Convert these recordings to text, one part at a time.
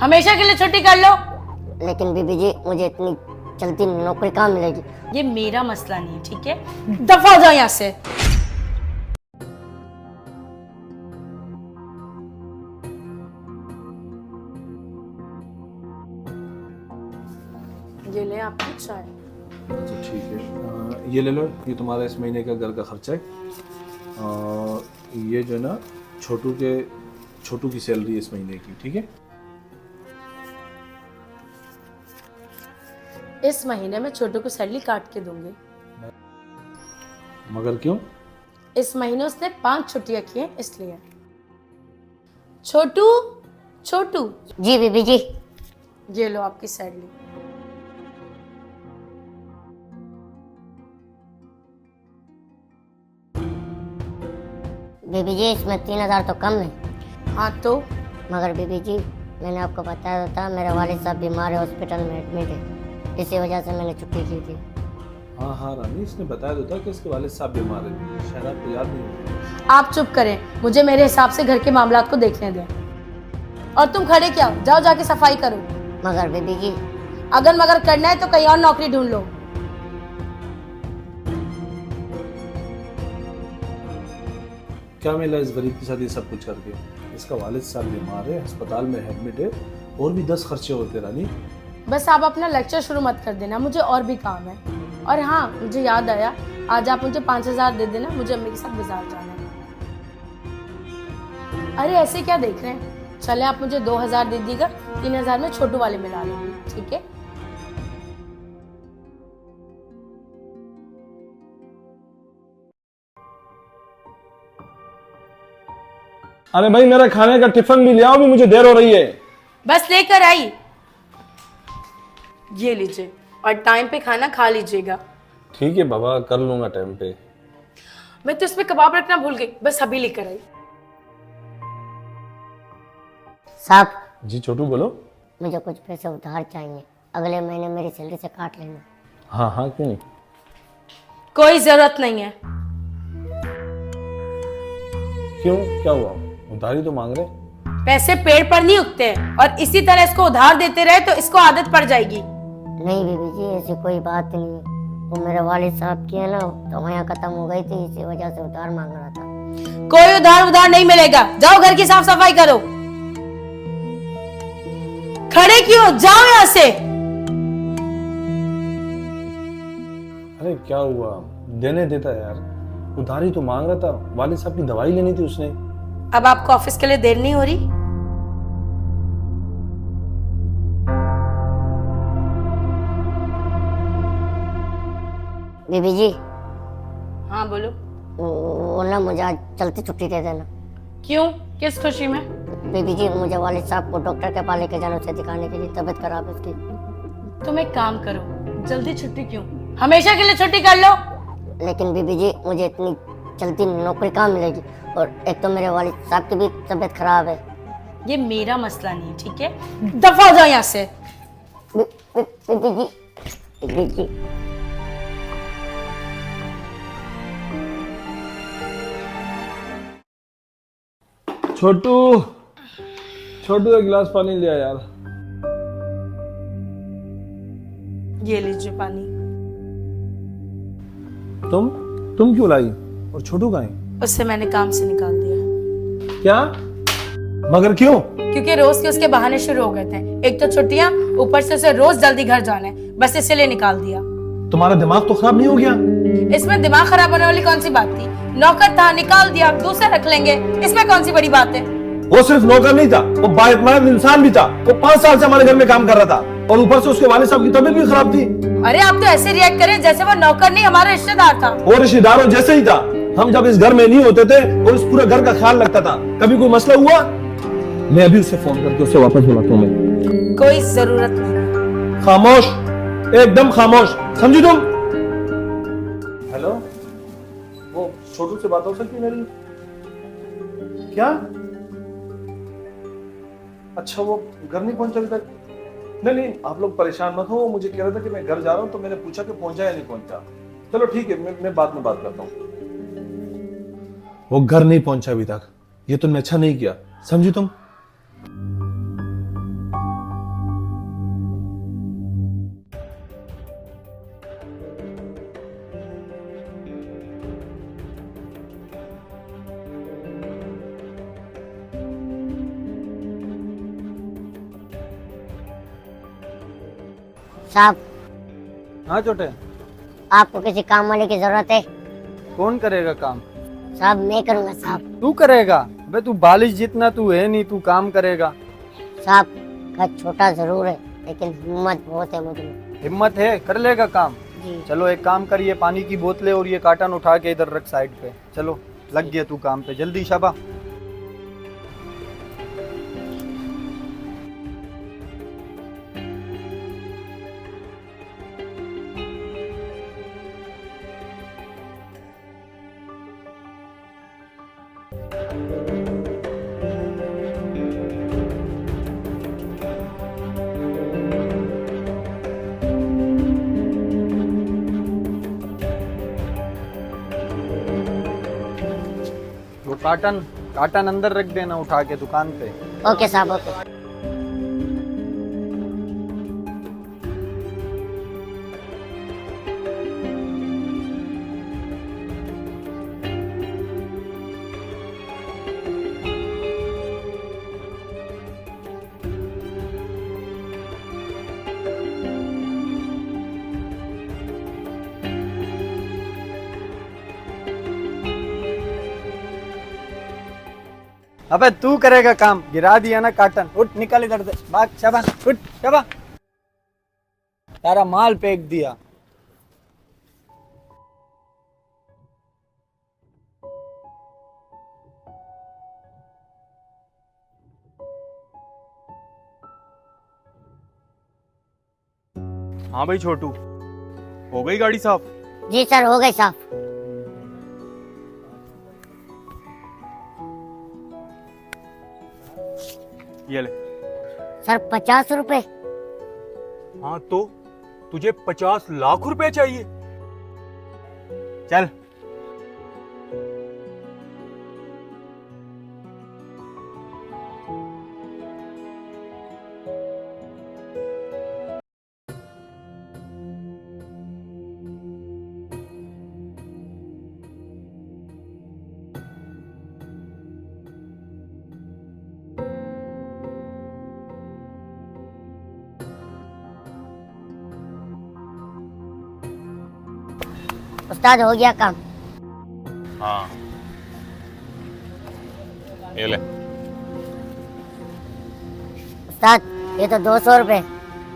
हमेशा के लिए छुट्टी कर लो। लेकिन बीबी जी मुझे इतनी जल्दी नौकरी कहाँ मिलेगी? ये मेरा मसला नहीं है, ठीक है? दफा हो जाओ यहाँ से। ये ले आपकी चाय। अच्छा ठीक है, ये ले लो, ये तुम्हारा इस महीने का घर का खर्चा है। और ये जो है ना छोटू की सैलरी इस महीने की, ठीक है? इस महीने में छोटू को सैलरी काट के दूंगी। मगर क्यों? इस महीने उसने 5 छुट्टियां की हैं इसलिए। छोटू छोटू, जी बीबी जी। ये लो आपकी सैलरी। बीबी जी इसमें 3,000 तो कम है। हाँ तो मगर बीबी जी मैंने आपको बताया था मेरे वालिद साहब बीमार है, हॉस्पिटल में एडमिट है, इसी वजह से मैंने छुट्टी ली थी। हाँ हाँ रानी, इसने बताया तो था कि इसके वालिद साहब बीमार है, शायद आपको याद नहीं होगा। आप चुप करें, मुझे मेरे हिसाब से घर के मामलात को देखने दें। और तुम खड़े क्या हो? जाओ जाके सफाई करो। मगर बीबी जी अगर मगर करना है तो कहीं और नौकरी ढूंढ लो। क्या मिला इस गरीब के साथ ये सब कुछ करके? इसका वालिद साहब बीमार है, अस्पताल में एडमिट है, और भी 10 खर्चे होते रानी। बस आप अपना लेक्चर शुरू मत कर देना, मुझे और भी काम है। और हाँ, मुझे याद आया, आज आप मुझे 5,000 दे देना, मुझे अम्मी के साथ बाजार जाना है। अरे ऐसे क्या देख रहे हैं? चले आप मुझे 2,000 दे दीजिएगा, 3,000 में छोटू वाले मिला लूंगी, ठीक है? अरे भाई मेरा खाने का टिफिन भी ले आओ, भी मुझे देर हो रही है। बस लेकर आई। ये लीजिए, और टाइम पे खाना खा लीजिएगा। ठीक है बाबा, कर लूंगा टाइम पे। मैं तो इसमें कबाब रखना भूल गई, बस अभी लेकर आई। साहब जी छोटू बोलो। मुझे कुछ पैसे उधार चाहिए, अगले महीने मेरी सैलरी से काट लेना। हाँ हाँ क्यों नहीं। कोई जरूरत नहीं है। क्यों, क्या हुआ? उधारी तो मांग रहे। पैसे पेड़ पर नहीं उगते हैं, और इसी तरह इसको उधार देते रहे तो इसको आदत पड़ जाएगी। नहीं बीबी जी ऐसी कोई बात नहीं है, वो मेरे वालिद साहब की है ना दवाइयाँ खत्म हो गई थी, इसी वजह से उधार मांग रहा था। कोई उधार नहीं मिलेगा, जाओ घर की साफ सफाई करो। खड़े क्यों? जाओ यहाँ से। अरे क्या हुआ, देने देता यार, उधारी तो मांग रहा था, वालिद साहब की दवाई लेनी थी उसने। अब आपको ऑफिस के लिए देर नहीं हो रही? बीबी जी हाँ बोलो। वो ना मुझे आज चलती छुट्टी दे देना। क्यों, किस खुशी में? बीबी जी मुझे वालिद साहब को डॉक्टर के पास लेके जाना, उसे दिखाने के लिए, तबीयत खराब है उसकी। तुम एक काम करो, जल्दी छुट्टी क्यों? हमेशा के लिए छुट्टी कर लो। लेकिन बीबी जी मुझे इतनी जल्दी नौकरी कहाँ मिलेगी? और एक तो मेरे वालिद साहब की भी तबीयत खराब है। ये मेरा मसला नहीं है, ठीक है? दफा हो जाओ यहाँ से। बीबी जी बीबी जी छोटू छोटू एक गिलास पानी लिया यार। ये लीजिए पानी। तुम क्यों लाई? और छोटू कहाँ है? उससे मैंने काम से निकाल दिया। क्या? मगर क्यों? क्योंकि रोज के उसके बहाने शुरू हो गए थे। एक तो छुट्टियां, ऊपर से उसे रोज जल्दी घर जाना है, बस इसीलिए निकाल दिया। तुम्हारा दिमाग तो खराब नहीं हो गया? इसमें दिमाग खराब होने वाली कौन सी बात थी? नौकर था, निकाल दिया, दूसरा रख लेंगे, इसमें कौन सी बड़ी बात है? वो सिर्फ नौकर नहीं था, वो बाइमान इंसान भी था। वो 5 साल से हमारे घर में काम कर रहा था, और ऊपर से उसके वालिद साहब की तबीयत भी खराब थी। अरे आप तो ऐसे रिएक्ट करें जैसे वो नौकर नहीं हमारा रिश्तेदार था। वो रिश्तेदारों जैसे ही था। हम जब इस घर में नहीं होते थे और इस पूरे घर का ख्याल रखता था। कभी कोई मसला हुआ? मैं अभी उसे फोन करके उसे वापस बुलाता हूँ। मैं कोई जरूरत नहीं। खामोश, एकदम खामोश, समझी तुम? हेलो, वो छोटू से बात हो सकती है मेरी? क्या? अच्छा वो घर नहीं पहुंचा अभी तक? नहीं आप लोग परेशान मत हो, वो मुझे कह रहा था कि मैं घर जा रहा हूँ, तो मैंने पूछा कि पहुंचा या नहीं पहुंचा। चलो ठीक है, मैं बाद में बात करता हूँ। वो घर नहीं पहुंचा अभी तक, ये तुमने अच्छा नहीं किया, समझी तुम? साहब, हाँ छोटे, आपको किसी काम वाले की जरूरत है? कौन करेगा काम? साहब मैं करूँगा साहब। तू करेगा? अबे तू बालिश जितना तू है नहीं, तू काम करेगा? साहब घर छोटा जरूर है लेकिन हिम्मत बहुत है मुझे। हिम्मत है, कर लेगा काम। जी। चलो एक काम कर, ये पानी की बोतलें और ये कार्टन उठा के इधर रख साइड पे। चलो लग गया तू काम पे, जल्दी शाबा। वो कार्टन अंदर रख देना उठा के दुकान पे। ओके साहब ओके। अबे तू करेगा काम, गिरा दिया ना कार्टन। उठ निकल इधर से, भाग शाबाश, उठ शाबाश। सारा माल फेंक दिया। हाँ भाई छोटू, हो गई गाड़ी साफ? जी सर हो गए साहब। ये ले। सर 50 रुपए? हाँ तो तुझे 50 लाख रुपए चाहिए? चल। उस्ताद हो गया काम। हाँ ये ले। उस्ताद ये तो 200 रुपए।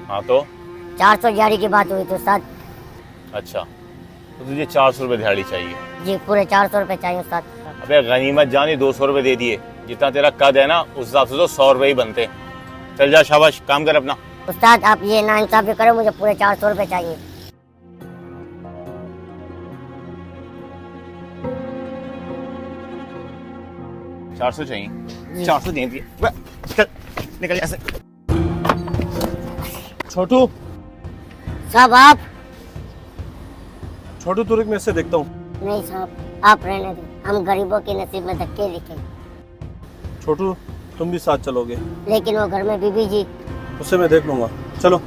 हाँ तो 400 दिहाड़ी की बात हुई थी उस्ताद। अच्छा, तो तुझे 400 रुपये दिहाड़ी चाहिए? जी पूरे 400 रुपए चाहिए उस्ताद। अबे गनीमत जानी 200 रुपये दे दिए, जितना तेरा कद है ना उस हिसाब से तो 100 रुपये ही बनते। चल जा शाबाश, काम कर अपना। उस्ताद आप ये ना इंसाफी करो, मुझे पूरे 400 रुपए चाहिए। 400 चाहिए? 400 दे दिए। चल निकल ऐसे। छोटू, साहब आप? छोटू तुझे मैं से देखता हूँ। नहीं साहब आप रहने दें, हम गरीबों के नसीब में धक्के लिखे। छोटू तुम भी साथ चलोगे? लेकिन वो घर में बीबी जी। उससे मैं देख लूंगा, चलो।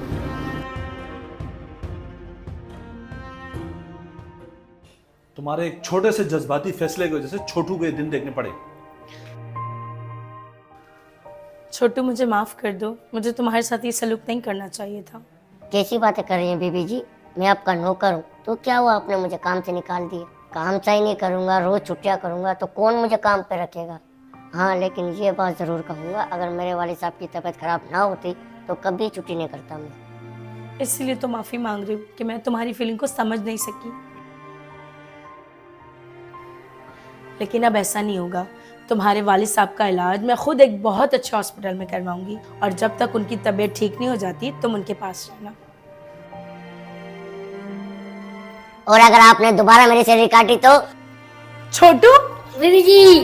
तुम्हारे एक छोटे से जज्बाती फैसले की वजह से छोटू को ये दिन देखने पड़े। छोटू मुझे माफ़ कर दो, मुझे तुम्हारे साथ ये सलूक नहीं करना चाहिए था। कैसी बातें कर रही हैं बीबी जी? मैं आपका नौकर हूँ तो क्या हुआ, आपने मुझे काम से निकाल दिया? काम सही नहीं करूँगा, रोज छुट्टियाँ करूँगा तो कौन मुझे काम पे रखेगा? हाँ लेकिन ये बात ज़रूर कहूँगा, अगर मेरे वालिद साहब की तबीयत खराब ना होती तो कभी छुट्टी नहीं करता मैं। इसलिए तो माफ़ी मांग रही हूँ कि मैं तुम्हारी फीलिंग को समझ नहीं सकी। लेकिन अब ऐसा नहीं होगा। तुम्हारे वालिद साहब का इलाज मैं खुद एक बहुत अच्छे हॉस्पिटल में करवाऊंगी, और जब तक उनकी तबीयत ठीक नहीं हो जाती तुम उनके पास रहना। और अगर आपने दोबारा मेरी सैलरी काटी तो? छोटू बीबी जी